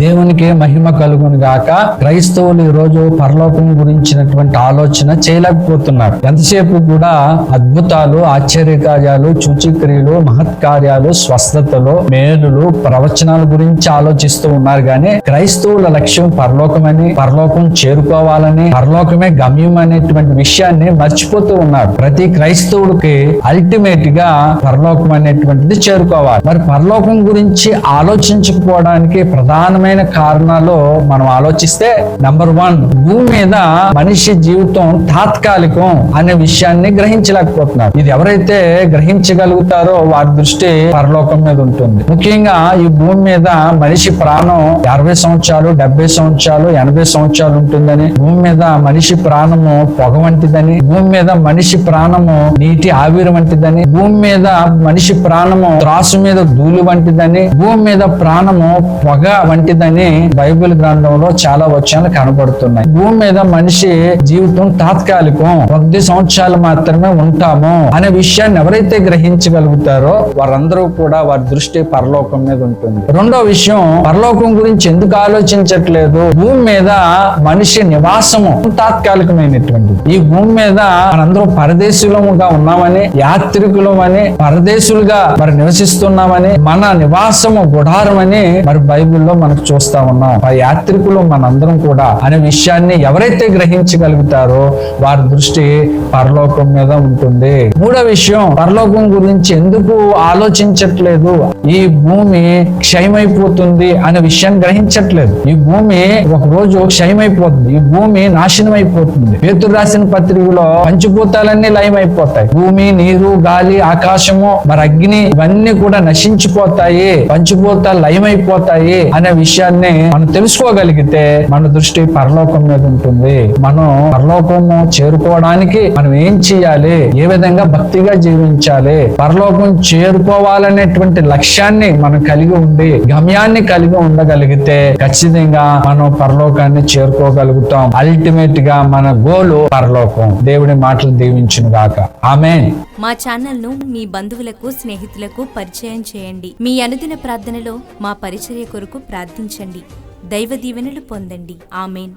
దేవునికి మహిమ కలుగును గాక. క్రైస్తవులు ఈ రోజు పరలోకం గురించినటువంటి ఆలోచన చేయలేకపోతున్నారు. ఎంతసేపు కూడా అద్భుతాలు, ఆశ్చర్యకార్యాలు, సూచక్రియలు, మహత్కార్యాలు, స్వస్థతలు, మేలులు, ప్రవచనాల గురించి ఆలోచిస్తూ ఉన్నారు. కానీ క్రైస్తవుల లక్ష్యం పరలోకమని, పరలోకం చేరుకోవాలని, పరలోకమే గమ్యం అనేటువంటి విషయాన్ని మర్చిపోతూ ఉన్నారు. ప్రతి క్రైస్తవుడికి అల్టిమేట్ గా పరలోకం అనేటువంటిది చేరుకోవాలి. మరి పరలోకం గురించి ఆలోచించకపోవడానికి ప్రధానమైన కారణాలు మనం ఆలోచిస్తే, నంబర్ 1, భూమి మీద మనిషి జీవితం తాత్కాలికం అనే విషయాన్ని గ్రహించలేకపోతున్నారు. ఇది ఎవరైతే గ్రహించగలుగుతారో వారి దృష్టి పరలోకం మీద ఉంటుంది. ముఖ్యంగా ఈ భూమి మీద మనిషి ప్రాణం 60 సంవత్సరాలు, 70 సంవత్సరాలు, 80 సంవత్సరాలు ఉంటుందని, భూమి మీద మనిషి ప్రాణము పొగ వంటిదని, భూమి మీద మనిషి ప్రాణము నీటి ఆవిరి వంటిదని, భూమి మీద మనిషి ప్రాణము త్రాసు మీద ధూళి వంటిదని, భూమి మీద ప్రాణము పొగ వంటిదని బైబిల్ గ్రంథంలో చాలా వచనాలు కనబడుతున్నాయి. భూమి మీద మనిషి జీవితం తాత్కాలికం, 10 సంవత్సరాలు మాత్రమే ఉంటాము అనే విషయాన్ని ఎవరైతే గ్రహించగలుగుతారో వారందరూ కూడా వారి దృష్టి పరలోకం మీద ఉంటుంది. రెండో విషయం, పరలోకం గురించి ఎందుకు ఆలోచించట్లేదు? భూమి మీద మనిషి నివాసము తాత్కాలికమైనటువంటిది. ఈ భూమి మీద మనందరూ పరదేశులముగా ఉన్నామని, యాత్రికులమని, పరదేశులుగా మరి నివసిస్తున్నామని, మన నివాసము గుడారం అని మరి బైబిల్లో మనకు చూస్తా ఉన్నాం. ఆ యాత్రికులు మనందరం కూడా అనే విషయాన్ని ఎవరైతే గ్రహించగలుగుతారో వారి దృష్టి పరలోకం మీద ఉంటుంది. మూడో విషయం, పరలోకం గురించి ఎందుకు ఆలోచించట్లేదు? ఈ భూమి క్షయమైపోతుంది అనే విషయాన్ని గ్రహించట్లేదు. ఈ భూమి ఒక రోజు క్షయమైపోతుంది. ఈ భూమి నాశనం అయిపోతుంది. పేతురు రాసిన పత్రికలో పంచభూతాలన్నీ లయమైపోతాయి. భూమి, నీరు, గాలి, ఆకాశము, మరి అగ్ని ఇవన్నీ కూడా నశించిపోతాయి, పంచభూతాలు లయమైపోతాయి అనే విషయాన్ని మనం తెలుసుకోగలిగితే మన దృష్టి పరలోకం మీద ఉంటుంది. మనం పరలోకము చేరుకోవడానికి మనం ఏం చేయాలి, ఏ విధంగా భక్తిగా జీవించాలి, పరలోకం చేరుకోవాలనేటువంటి లక్ష్యాన్ని మనం కలిగి ఉండి గమ్యాన్ని కలిగి ఉండగలిగితే ఖచ్చితంగా మనం పరలోకాన్ని చేరుకోగలుగుతాం. అల్టిమేట్ గా మన గోలు పరలోకం. దేవుడి మాటలు దీవించును గాక. ఆమేన్. మా ఛానల్ ను మీ బంధువులకు, స్నేహితులకు పరిచయం చేయండి. మీ అనుదిన ప్రార్థనలో మా పరిచర్య కొరకు ప్రార్థించండి. దైవ దీవెనలు పొందండి. ఆమేన్.